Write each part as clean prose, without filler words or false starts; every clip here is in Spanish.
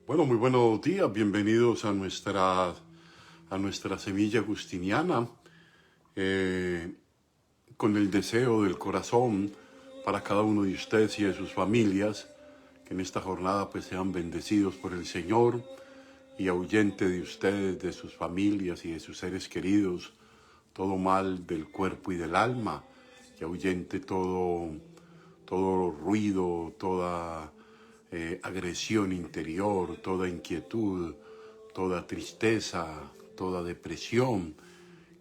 Bueno, muy buenos días, bienvenidos a nuestra semilla agustiniana, eh, con el deseo del corazón para cada uno de ustedes y de sus familias, que en esta jornada pues sean bendecidos por el Señor y ahuyente de ustedes, de sus familias y de sus seres queridos, todo mal del cuerpo y del alma, que ahuyente todo ruido, toda agresión interior, toda inquietud, toda tristeza, toda depresión,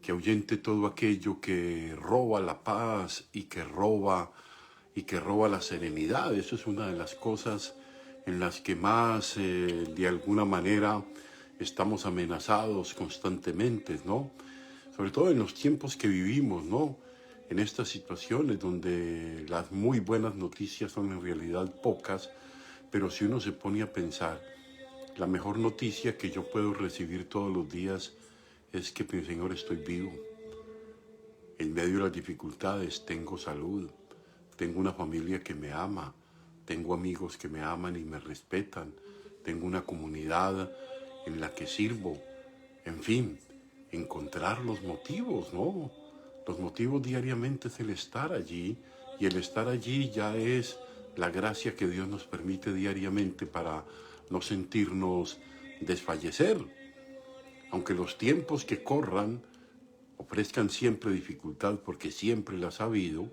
que ahuyente todo aquello que roba la paz y que roba la serenidad. Eso es una de las cosas en las que más de alguna manera estamos amenazados constantemente, ¿no? Sobre todo en los tiempos que vivimos, ¿no? En estas situaciones donde las muy buenas noticias son en realidad pocas, pero si uno se pone a pensar, la mejor noticia que yo puedo recibir todos los días es que, mi Señor, estoy vivo. En medio de las dificultades tengo salud, tengo una familia que me ama, tengo amigos que me aman y me respetan, tengo una comunidad en la que sirvo. En fin, encontrar los motivos, ¿no? Los motivos diariamente es el estar allí, y el estar allí ya es la gracia que Dios nos permite diariamente para no sentirnos desfallecer. Aunque los tiempos que corran ofrezcan siempre dificultad, porque siempre las ha habido,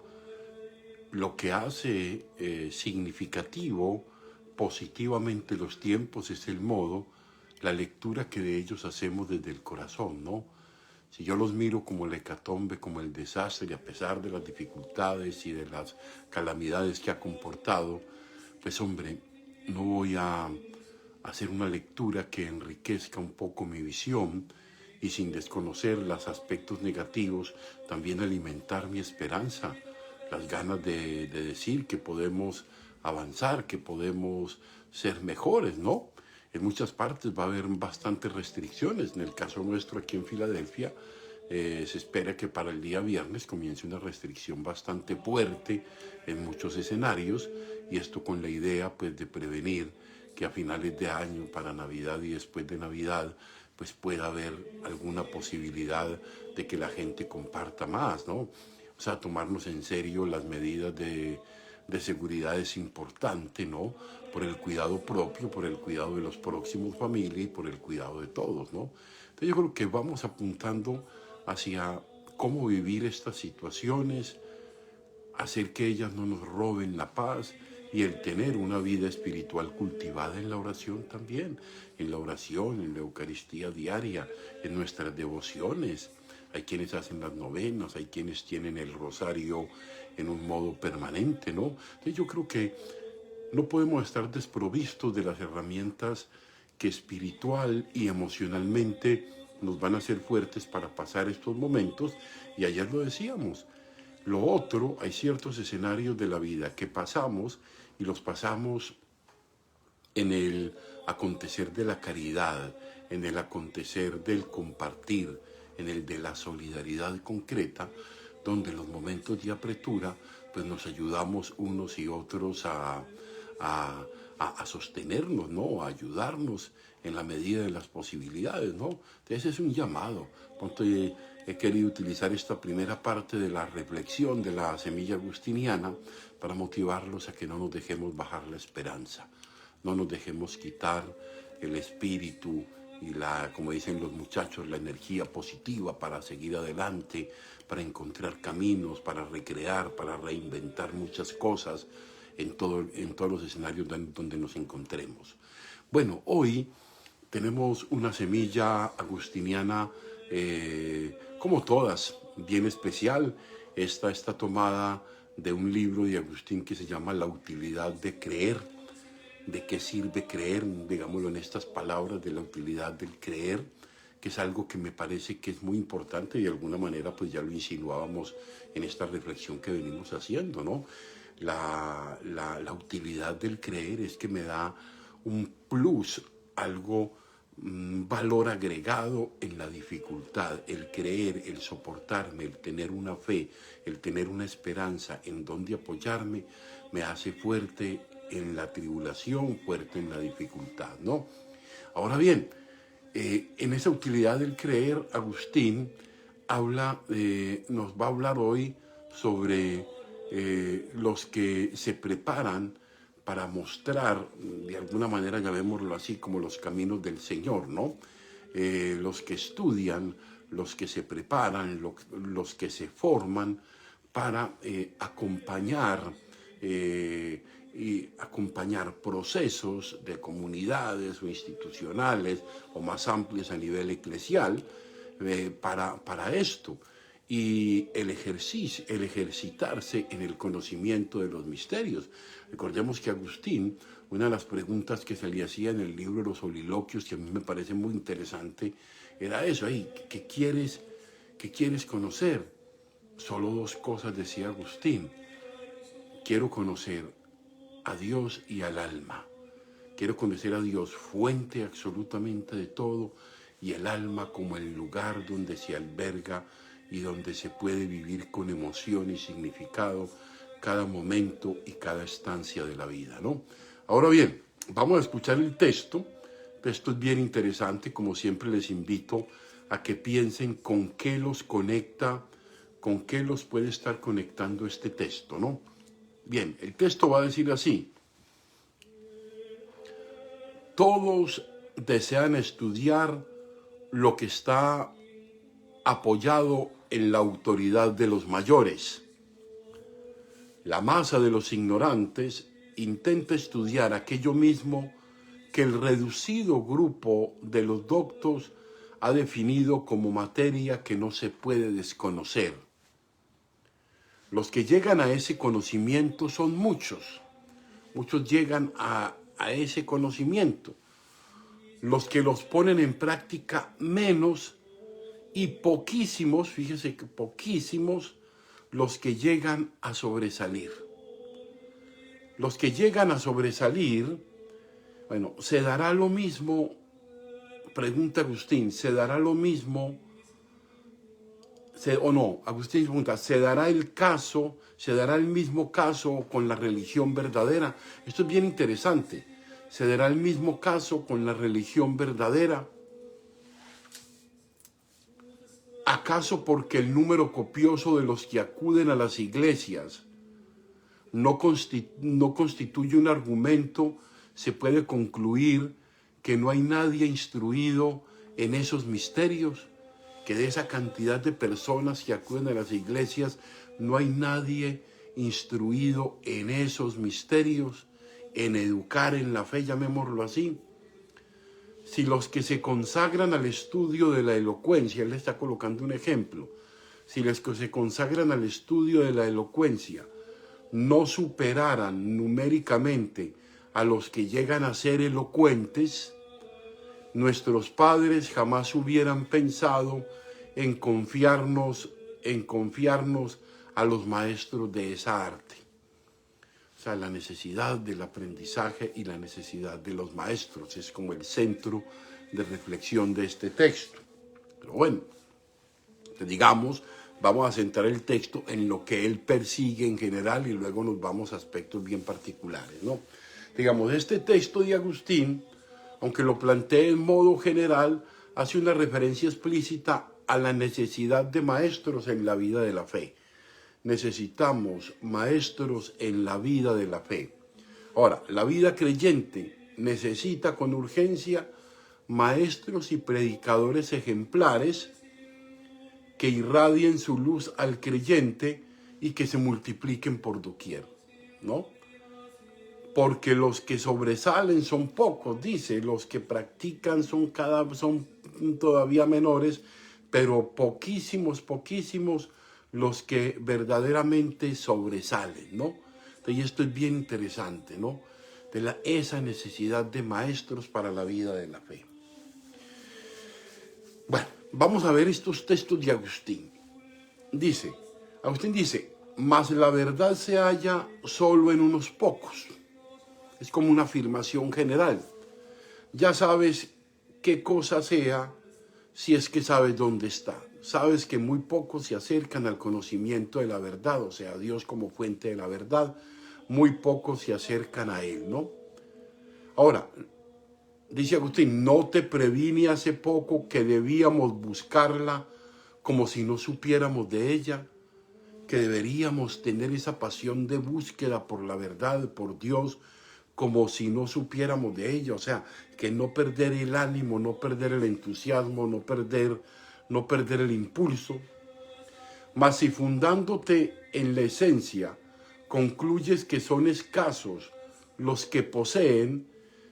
lo que hace significativo positivamente los tiempos es el modo, la lectura que de ellos hacemos desde el corazón, ¿no? Si yo los miro como la hecatombe, como el desastre, y a pesar de las dificultades y de las calamidades que ha comportado, pues hombre, no voy a hacer una lectura que enriquezca un poco mi visión, y sin desconocer los aspectos negativos, también alimentar mi esperanza, las ganas de decir que podemos avanzar, que podemos ser mejores, ¿no? En muchas partes va a haber bastantes restricciones. En el caso nuestro aquí en Filadelfia, se espera que para el día viernes comience una restricción bastante fuerte en muchos escenarios, y esto con la idea pues de prevenir que a finales de año, para Navidad y después de Navidad, pues pueda haber alguna posibilidad de que la gente comparta más, ¿no? O sea, tomarnos en serio las medidas de seguridad es importante, ¿no? Por el cuidado propio, por el cuidado de los próximos, familia, y por el cuidado de todos, ¿no? Entonces yo creo que vamos apuntando hacia cómo vivir estas situaciones, hacer que ellas no nos roben la paz, y el tener una vida espiritual cultivada en la oración también, en la oración, en la Eucaristía diaria, en nuestras devociones. Hay quienes hacen las novenas, hay quienes tienen el rosario en un modo permanente, ¿no? Entonces yo creo que no podemos estar desprovistos de las herramientas que espiritual y emocionalmente nos van a hacer fuertes para pasar estos momentos. Y ayer lo decíamos, lo otro, hay ciertos escenarios de la vida que pasamos, y los pasamos en el acontecer de la caridad, en el acontecer del compartir, en el de la solidaridad concreta, donde en los momentos de apretura pues nos ayudamos unos y otros a sostenernos, ¿no? A ayudarnos en la medida de las posibilidades, ¿no? Entonces es un llamado. Entonces, he querido utilizar esta primera parte de la reflexión de la semilla agustiniana para motivarlos a que no nos dejemos bajar la esperanza, no nos dejemos quitar el espíritu y como dicen los muchachos, la energía positiva para seguir adelante, para encontrar caminos, para recrear, para reinventar muchas cosas en todos los escenarios donde nos encontremos. Bueno, hoy tenemos una semilla agustiniana, como todas, bien especial. Esta está tomada de un libro de Agustín que se llama La utilidad de creer. ¿De qué sirve creer? Digámoslo en estas palabras, de la utilidad del creer, que es algo que me parece que es muy importante, y de alguna manera pues ya lo insinuábamos en esta reflexión que venimos haciendo, ¿no? La utilidad del creer es que me da un plus, algo, valor agregado en la dificultad. El creer, el soportarme, el tener una fe, el tener una esperanza en donde apoyarme, me hace fuerte en la tribulación, fuerte en la dificultad, ¿no? Ahora bien, en esa utilidad del creer, Agustín nos va a hablar hoy sobre los que se preparan para mostrar, de alguna manera, llamémoslo así, como los caminos del Señor, ¿no? Los que estudian, los que se preparan, los que se forman para acompañar procesos de comunidades o institucionales o más amplios a nivel eclesial para esto. Y el ejercitarse en el conocimiento de los misterios. Recordemos que Agustín, una de las preguntas que se le hacía en el libro de los Soliloquios, que a mí me parece muy interesante, era eso, ¿qué quieres conocer? Solo dos cosas decía Agustín. Quiero conocer a Dios y al alma. Quiero conocer a Dios, fuente absolutamente de todo, y el alma como el lugar donde se alberga y donde se puede vivir con emoción y significado cada momento y cada estancia de la vida, ¿no? Ahora bien, vamos a escuchar el texto. Esto es bien interesante, como siempre les invito a que piensen con qué los conecta, con qué los puede estar conectando este texto, ¿no? Bien, el texto va a decir así: todos desean estudiar lo que está apoyado en la autoridad de los mayores. La masa de los ignorantes intenta estudiar aquello mismo que el reducido grupo de los doctos ha definido como materia que no se puede desconocer. Los que llegan a ese conocimiento son muchos. Muchos llegan a ese conocimiento. Los que los ponen en práctica menos, y poquísimos, fíjese que poquísimos, los que llegan a sobresalir. Los que llegan a sobresalir, bueno, se dará lo mismo, pregunta Agustín, se dará lo mismo, o no, Agustín pregunta, se dará el mismo caso con la religión verdadera. Esto es bien interesante. Se dará el mismo caso con la religión verdadera. ¿Acaso porque el número copioso de los que acuden a las iglesias no constituye un argumento, se puede concluir que no hay nadie instruido en esos misterios? Que de esa cantidad de personas que acuden a las iglesias no hay nadie instruido en esos misterios, en educar en la fe, llamémoslo así. Si los que se consagran al estudio de la elocuencia, él le está colocando un ejemplo, si los que se consagran al estudio de la elocuencia no superaran numéricamente a los que llegan a ser elocuentes, nuestros padres jamás hubieran pensado en confiarnos a los maestros de esa arte. O sea, la necesidad del aprendizaje y la necesidad de los maestros es como el centro de reflexión de este texto. Pero bueno, digamos, vamos a centrar el texto en lo que él persigue en general y luego nos vamos a aspectos bien particulares, ¿no? Digamos, este texto de Agustín, aunque lo plantee en modo general, hace una referencia explícita a la necesidad de maestros en la vida de la fe. Necesitamos maestros en la vida de la fe. Ahora, la vida creyente necesita con urgencia maestros y predicadores ejemplares que irradien su luz al creyente y que se multipliquen por doquier, ¿no? Porque los que sobresalen son pocos, dice, los que practican son todavía menores, pero poquísimos los que verdaderamente sobresalen, ¿no? Y esto es bien interesante, ¿no? Esa necesidad de maestros para la vida de la fe. Bueno, vamos a ver estos textos de Agustín. Agustín dice, mas la verdad se halla solo en unos pocos. Es como una afirmación general. Ya sabes qué cosa sea si es que sabes dónde está. Sabes que muy pocos se acercan al conocimiento de la verdad, o sea, Dios como fuente de la verdad. muy pocos se acercan a Él, ¿no? Ahora, dice Agustín, no te previne hace poco que debíamos buscarla como si no supiéramos de ella, que deberíamos tener esa pasión de búsqueda por la verdad, por Dios, como si no supiéramos de ella. O sea, que no perder el ánimo, no perder el entusiasmo, no perder el impulso. Mas si fundándote en la esencia, concluyes que son escasos los que poseen,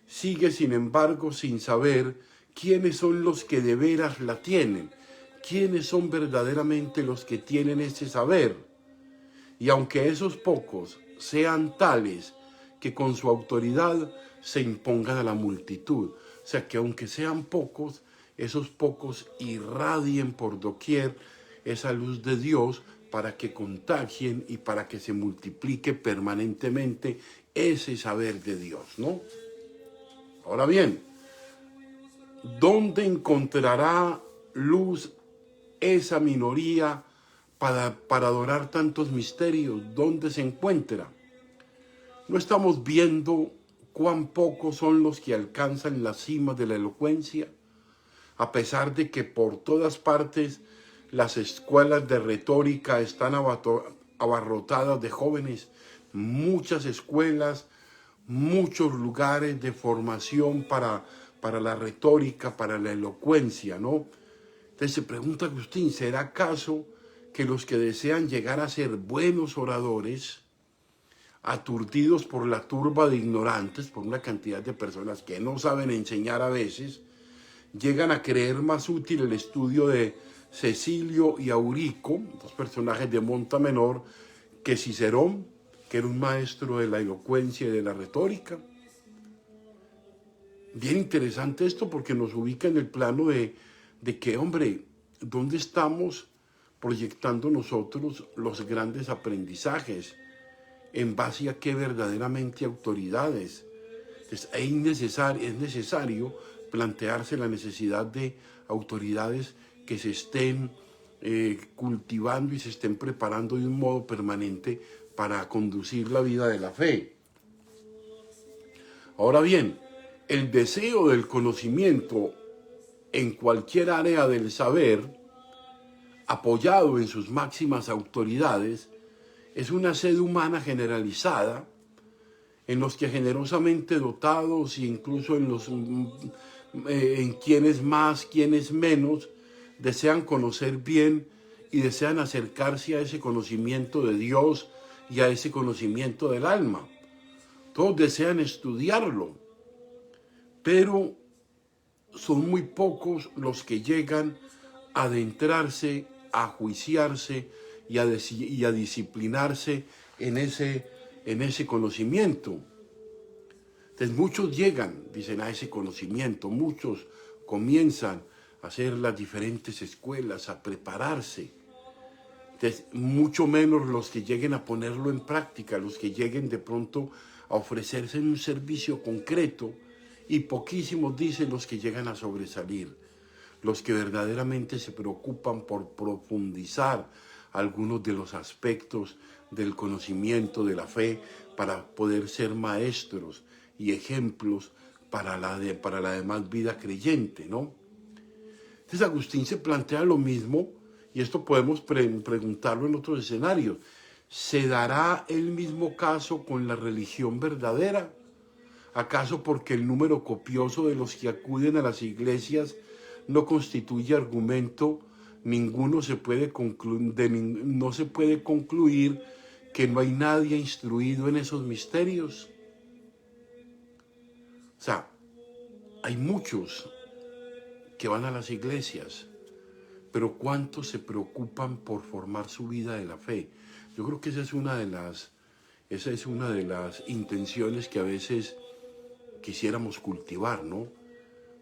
sigue sin embargo sin saber quiénes son los que de veras la tienen, quiénes son verdaderamente los que tienen ese saber. Y aunque esos pocos sean tales que con su autoridad se impongan a la multitud, o sea que aunque sean pocos, esos pocos irradien por doquier esa luz de Dios para que contagien y para que se multiplique permanentemente ese saber de Dios, ¿no? Ahora bien, ¿dónde encontrará luz esa minoría para adorar tantos misterios? ¿Dónde se encuentra? ¿No estamos viendo cuán pocos son los que alcanzan la cima de la elocuencia? A pesar de que por todas partes las escuelas de retórica están abarrotadas de jóvenes, muchas escuelas, muchos lugares de formación para la retórica, para la elocuencia, ¿no? Entonces se pregunta Agustín, ¿será acaso que los que desean llegar a ser buenos oradores, aturdidos por la turba de ignorantes, por una cantidad de personas que no saben enseñar a veces, llegan a creer más útil el estudio de Cecilio y Aurico, dos personajes de monta menor, que Cicerón, que era un maestro de la elocuencia y de la retórica? Bien interesante esto porque nos ubica en el plano de que, hombre, ¿dónde estamos proyectando nosotros los grandes aprendizajes? ¿En base a qué verdaderamente autoridades? Entonces, es necesario plantearse la necesidad de autoridades que se estén cultivando y se estén preparando de un modo permanente para conducir la vida de la fe. Ahora bien, el deseo del conocimiento en cualquier área del saber, apoyado en sus máximas autoridades, es una sed humana generalizada en los que generosamente dotados e incluso en quienes más, quienes menos, desean conocer bien y desean acercarse a ese conocimiento de Dios y a ese conocimiento del alma. Todos desean estudiarlo, pero son muy pocos los que llegan a adentrarse, a juiciarse y a disciplinarse en ese conocimiento. Entonces muchos llegan, dicen, a ese conocimiento, muchos comienzan a hacer las diferentes escuelas, a prepararse. Entonces, mucho menos los que lleguen a ponerlo en práctica, los que lleguen de pronto a ofrecerse en un servicio concreto, y poquísimos, dicen, los que llegan a sobresalir, los que verdaderamente se preocupan por profundizar algunos de los aspectos del conocimiento de la fe para poder ser maestros y ejemplos para la demás vida creyente, ¿no? Entonces Agustín se plantea lo mismo, y esto podemos preguntarlo en otros escenarios. ¿Se dará el mismo caso con la religión verdadera? ¿Acaso porque el número copioso de los que acuden a las iglesias no constituye argumento, no se puede concluir que no hay nadie instruido en esos misterios? O sea, hay muchos que van a las iglesias, pero ¿cuántos se preocupan por formar su vida de la fe? Yo creo que esa es una de las intenciones que a veces quisiéramos cultivar, ¿no?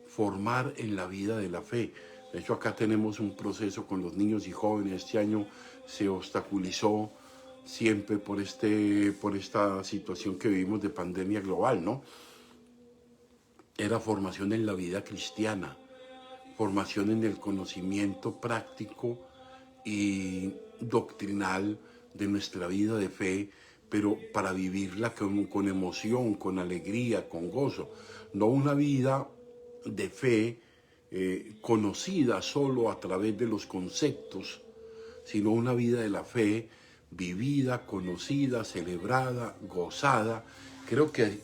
Formar en la vida de la fe. De hecho, acá tenemos un proceso con los niños y jóvenes. Este año se obstaculizó siempre por esta situación que vivimos de pandemia global, ¿no? Era formación en la vida cristiana, formación en el conocimiento práctico y doctrinal de nuestra vida de fe, pero para vivirla con emoción, con alegría, con gozo. No una vida de fe conocida solo a través de los conceptos, sino una vida de la fe vivida, conocida, celebrada, gozada. Creo que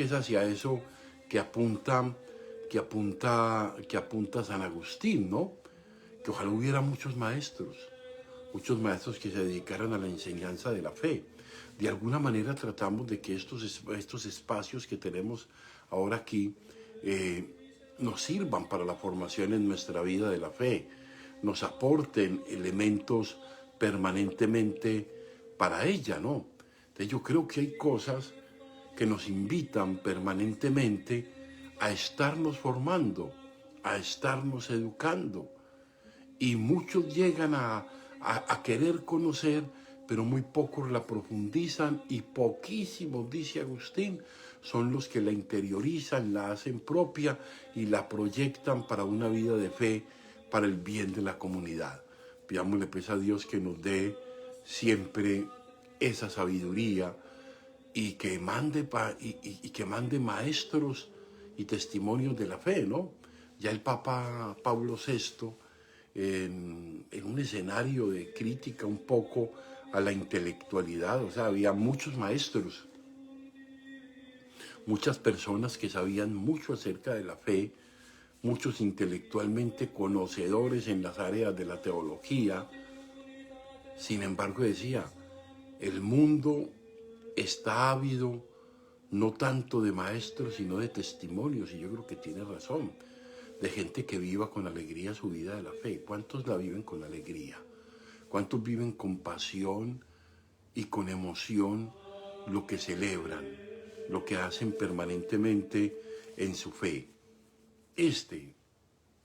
es hacia eso que apunta San Agustín, ¿no? Que ojalá hubiera muchos maestros que se dedicaran a la enseñanza de la fe. De alguna manera tratamos de que estos espacios que tenemos ahora aquí nos sirvan para la formación en nuestra vida de la fe, nos aporten elementos permanentemente para ella, ¿no? Entonces yo creo que hay cosas que nos invitan permanentemente a estarnos formando, a estarnos educando. Y muchos llegan a querer conocer, pero muy pocos la profundizan y poquísimos, dice Agustín, son los que la interiorizan, la hacen propia y la proyectan para una vida de fe, para el bien de la comunidad. Pidámosle pues a Dios que nos dé siempre esa sabiduría y que mande, que mande maestros y testimonios de la fe, ¿no? Ya el Papa Pablo VI, en un escenario de crítica un poco a la intelectualidad, o sea, había muchos maestros, muchas personas que sabían mucho acerca de la fe, muchos intelectualmente conocedores en las áreas de la teología. Sin embargo, decía, el mundo está ávido no tanto de maestros, sino de testimonios, y yo creo que tiene razón, de gente que viva con alegría su vida de la fe. ¿Cuántos la viven con alegría? ¿Cuántos viven con pasión y con emoción lo que celebran, lo que hacen permanentemente en su fe? Este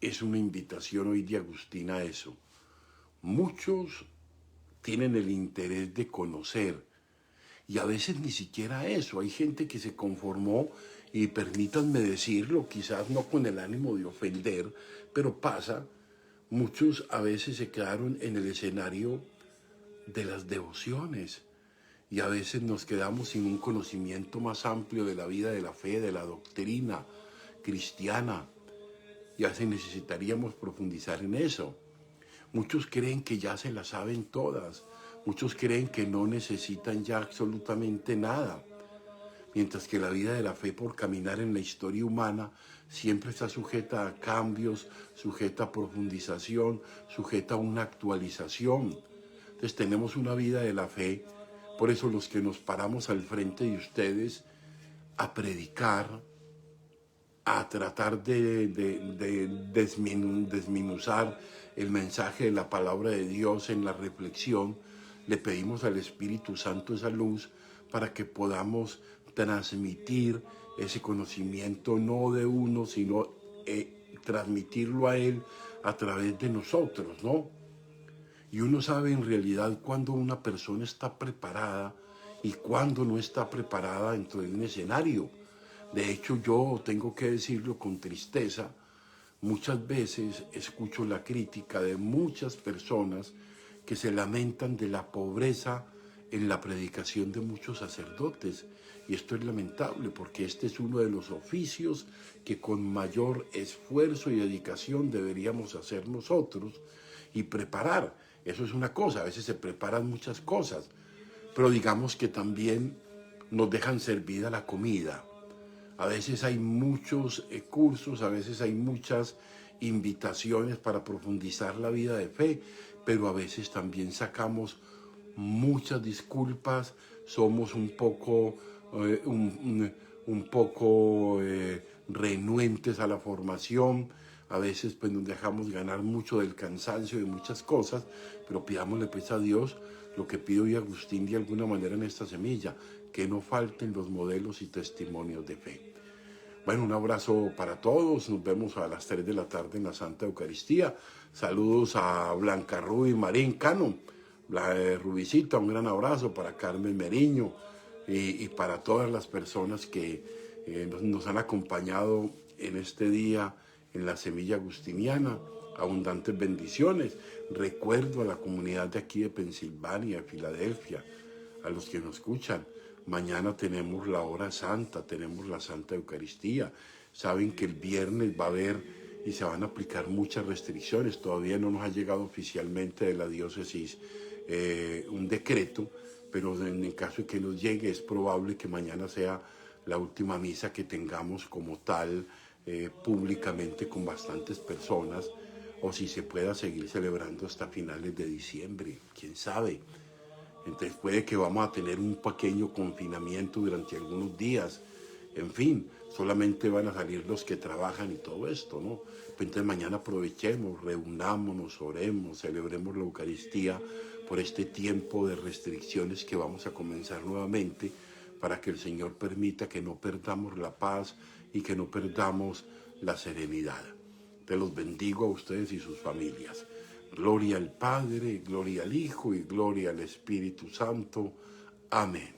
es una invitación hoy de Agustín a eso. Muchos tienen el interés de conocer, y a veces ni siquiera eso. Hay gente que se conformó, y permítanme decirlo, quizás no con el ánimo de ofender, pero pasa, muchos a veces se quedaron en el escenario de las devociones, y a veces nos quedamos sin un conocimiento más amplio de la vida de la fe, de la doctrina cristiana, y a veces necesitaríamos profundizar en eso. Muchos creen que ya se las saben todas, muchos creen que no necesitan ya absolutamente nada, mientras que la vida de la fe, por caminar en la historia humana, siempre está sujeta a cambios, sujeta a profundización, sujeta a una actualización. Entonces tenemos una vida de la fe, por eso los que nos paramos al frente de ustedes a predicar, a tratar de desminuzar el mensaje de la palabra de Dios en la reflexión, le pedimos al Espíritu Santo esa luz para que podamos transmitir ese conocimiento no de uno, sino transmitirlo a Él a través de nosotros, ¿no? Y uno sabe en realidad cuando una persona está preparada y cuando no está preparada dentro de un escenario. De hecho, yo tengo que decirlo con tristeza, muchas veces escucho la crítica de muchas personas que se lamentan de la pobreza en la predicación de muchos sacerdotes. Y esto es lamentable porque este es uno de los oficios que con mayor esfuerzo y dedicación deberíamos hacer nosotros y preparar. Eso es una cosa, a veces se preparan muchas cosas, pero digamos que también nos dejan servida la comida. A veces hay muchos cursos, a veces hay muchas invitaciones para profundizar la vida de fe, pero a veces también sacamos muchas disculpas, somos un poco renuentes a la formación, a veces pues nos dejamos ganar mucho del cansancio de muchas cosas, pero pidámosle pues a Dios lo que pido y Agustín de alguna manera en esta semilla, que no falten los modelos y testimonios de fe. Bueno, un abrazo para todos, nos vemos a las 3 de la tarde en la Santa Eucaristía. Saludos a Blanca Ruby Marín Cano, Rubicita, un gran abrazo para Carmen Meriño y para todas las personas que nos han acompañado en este día en la Semilla Agustiniana. Abundantes bendiciones. Recuerdo a la comunidad de aquí de Pensilvania, de Filadelfia, a los que nos escuchan. Mañana tenemos la hora santa, tenemos la Santa Eucaristía. Saben que el viernes va a haber y se van a aplicar muchas restricciones. Todavía no nos ha llegado oficialmente de la diócesis un decreto, pero en el caso de que nos llegue es probable que mañana sea la última misa que tengamos como tal, públicamente con bastantes personas, o si se pueda seguir celebrando hasta finales de diciembre, quién sabe. Entonces puede que vamos a tener un pequeño confinamiento durante algunos días. En fin, solamente van a salir los que trabajan y todo esto, ¿no? Pues entonces mañana aprovechemos, reunámonos, oremos, celebremos la Eucaristía por este tiempo de restricciones que vamos a comenzar nuevamente, para que el Señor permita que no perdamos la paz y que no perdamos la serenidad. Te los bendigo a ustedes y sus familias. Gloria al Padre, gloria al Hijo y gloria al Espíritu Santo. Amén.